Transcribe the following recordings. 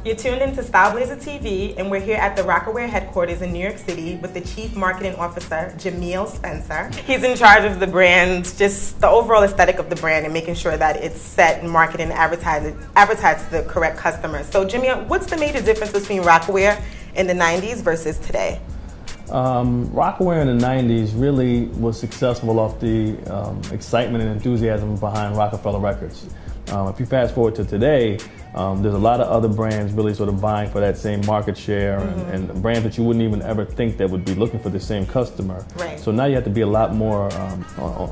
You're tuned into StyleBlazer TV, and we're here at the Rocawear headquarters in New York City with the Chief Marketing Officer, Jameel Spencer. He's in charge of the brand, just the overall aesthetic of the brand and making sure that it's set and marketed and advertised to the correct customers. So Jameel, what's the major difference between Rocawear in the 90s versus today? Rocawear in the 90s really was successful off the excitement and enthusiasm behind Roca-A-Fella Records. If you fast forward to today, there's a lot of other brands really sort of vying for that same market share, and brands that you wouldn't even ever think that would be looking for the same customer. Right. So now you have to be a lot more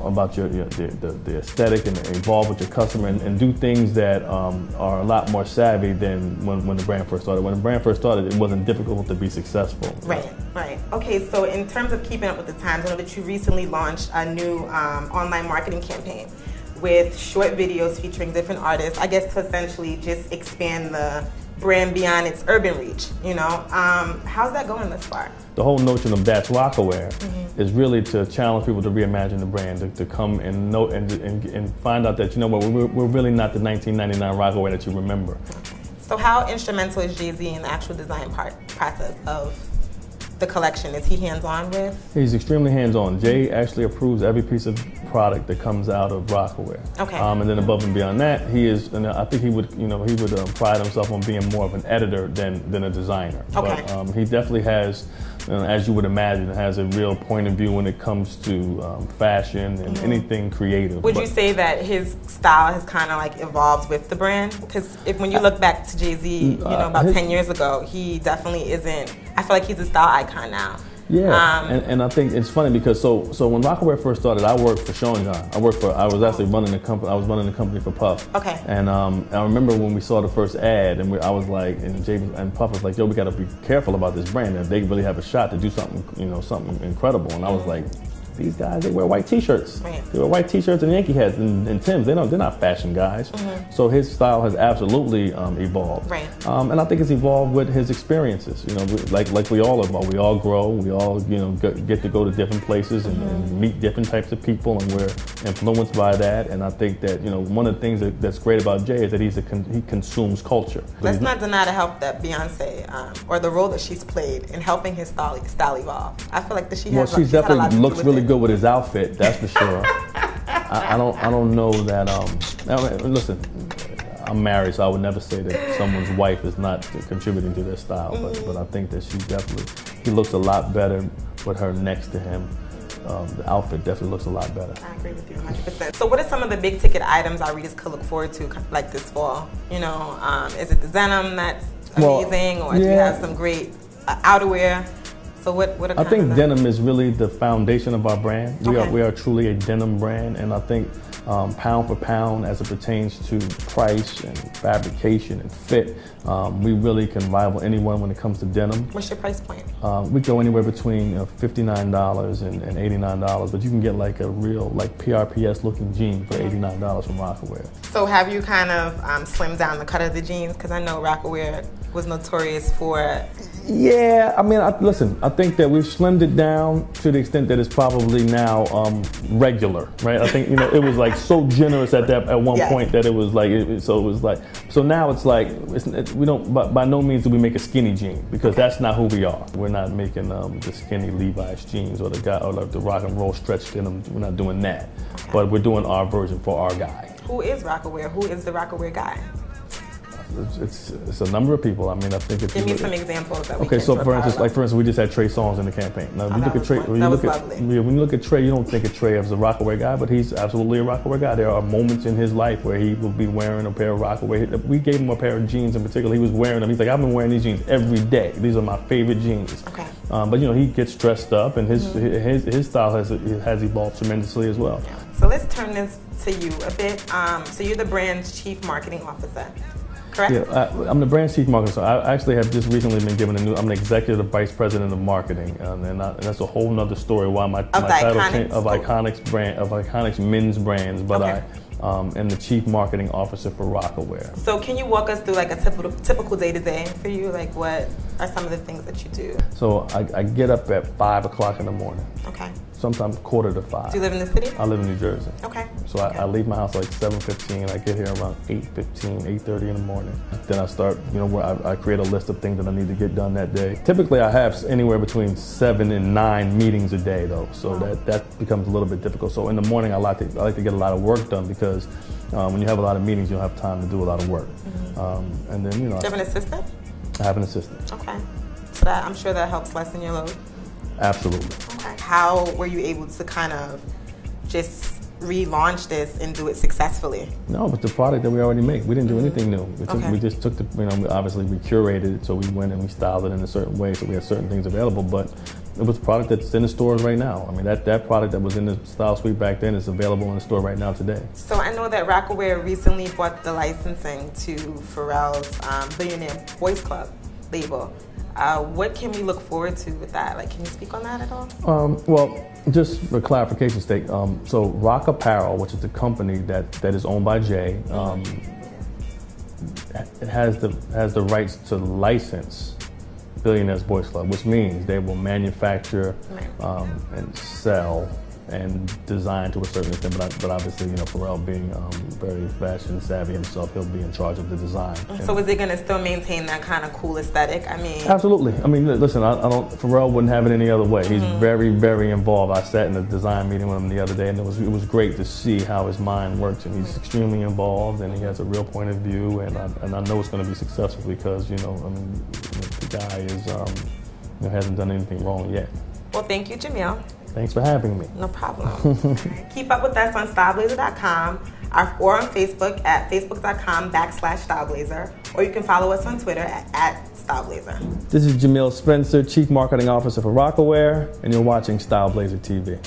about the aesthetic and evolve with your customer and do things that are a lot more savvy than when the brand first started. When the brand first started, it wasn't difficult to be successful. Right, right. Okay, so in terms of keeping up with the times, I know that you recently launched a new online marketing campaign with short videos featuring different artists, I guess to essentially just expand the brand beyond its urban reach, you know? How's that going thus far? The whole notion of That's Rocawear is really to challenge people to reimagine the brand, to come and know and find out that, you know what, we're really not the 1999 Rocawear that you remember. So how instrumental is Jay-Z in the actual design process of the collection? Is he hands-on with? He's extremely hands-on. Jay actually approves every piece of product that comes out of Rocawear. Okay. And then above and beyond that, he is, and I think he would pride himself on being more of an editor than a designer. Okay. But he definitely has, as you would imagine, has a real point of view when it comes to fashion and anything creative. Would you say that his style has kind of like evolved with the brand? Because when you look back to Jay-Z, about 10 years ago, he definitely isn't. I feel like he's a style icon now. Yeah, and I think it's funny because so when Rocawear first started, I worked for Sean John. I was actually running the company. I was running the company for Puff. Okay. And I remember when we saw the first ad, and I was like, and Jay and Puff was like, yo, we got to be careful about this brand. And they really have a shot to do something, something incredible. And I was like, these guys, they wear white T-shirts. Right. They wear white T-shirts and Yankee hats and Timbs. They're not fashion guys. So his style has absolutely evolved. Right. And I think it's evolved with his experiences. Like we all evolve. We all grow. We all get to go to different places and meet different types of people, and we're influenced by that. And I think that one of the things that's great about Jay is that he consumes culture. Let's not deny the help that Beyoncé or the role that she's played in helping his style evolve. I feel like that she has. Well, she definitely looks really good with his outfit, that's for sure. I don't know that. Listen, I'm married, so I would never say that someone's wife is not contributing to their style. But I think that he looks a lot better with her next to him. The outfit definitely looks a lot better. I agree with you 100%. So what are some of the big ticket items our readers could look forward to like this fall? Is it the denim that's amazing, or do you have some great outerwear? So what are I think denim is really the foundation of our brand. We are truly a denim brand, and I think pound for pound, as it pertains to price and fabrication and fit, we really can rival anyone when it comes to denim. What's your price point? We go anywhere between $59 and $89, but you can get like a real PRPS looking jean for $89 from Rocawear. So have you kind of slimmed down the cut of the jeans? Because I know Rocawear was notorious for. Yeah, I mean, listen, I think that we've slimmed it down to the extent that it's probably now regular, right? I think, it was like so generous at one point that it was like, so now it's like, we don't, by no means do we make a skinny jean, because that's not who we are. We're not making the skinny Levi's jeans or the rock and roll stretch denim. We're not doing that, but we're doing our version for our guy. Who is Rocawear? Who is the Rocawear guy? It's a number of people. I mean, I think it's. Give me some examples that we can. Okay, so for instance, we just had Trey Songz in the campaign. Now, when you look at Trey, you don't think of Trey as a Rocawear guy, but he's absolutely a Rocawear guy. There are moments in his life where he will be wearing a pair of Rocawear. We gave him a pair of jeans in particular. He was wearing them. He's like, I've been wearing these jeans every day. These are my favorite jeans. Okay. But he gets dressed up, and his style has evolved tremendously as well. So let's turn this to you a bit. So you're the brand's chief marketing officer. Correct? Yeah, I'm the brand chief marketing. So I actually have just recently been given I'm the executive vice president of marketing, and that's a whole nother story. Why my title of Iconics men's brands, but I am the chief marketing officer for Rocawear. So can you walk us through like a typical day to day for you? Like what are some of the things that you do? So I get up at 5 o'clock in the morning. Okay. sometimes 4:45. Do you live in the city? I live in New Jersey. Okay. So I leave my house like 7:15. I get here around 8:15, 8:30 in the morning. Then I start, where I create a list of things that I need to get done that day. Typically, I have anywhere between 7 and 9 meetings a day, though. So that becomes a little bit difficult. So in the morning, I like to get a lot of work done because when you have a lot of meetings, you'll have time to do a lot of work. And then, Do you have an assistant? I have an assistant. Okay. So I'm sure that helps lessen your load. Absolutely. Okay. How were you able to kind of just relaunch this and do it successfully? No, but the product that we already make. We didn't do anything new. We just took obviously we curated it, so we went and we styled it in a certain way, so we had certain things available, but it was a product that's in the stores right now. I mean, that product that was in the style suite back then is available in the store right now today. So I know that Rocawear recently bought the licensing to Pharrell's Billionaire Boys Club label. What can we look forward to with that? Like, can you speak on that at all? Well, just for clarification's sake, so Roca-Apparel, which is the company that is owned by Jay, it has the rights to license Billionaire's Boys Club, which means they will manufacture and sell and design to a certain extent, but obviously, Pharrell being very fashion savvy himself, he'll be in charge of the design. So is it going to still maintain that kind of cool aesthetic? I mean, absolutely. I mean, listen, Pharrell wouldn't have it any other way. He's very, very involved. I sat in a design meeting with him the other day, and it was great to see how his mind works, and he's extremely involved, and he has a real point of view, and I know it's going to be successful because, the guy is hasn't done anything wrong yet. Well, thank you, Jameel. Thanks for having me. No problem. Keep up with us on StyleBlazer.com or on Facebook at facebook.com/StyleBlazer, or you can follow us on Twitter at StyleBlazer. This is Jameel Spencer, Chief Marketing Officer for Rocawear, and you're watching StyleBlazer TV.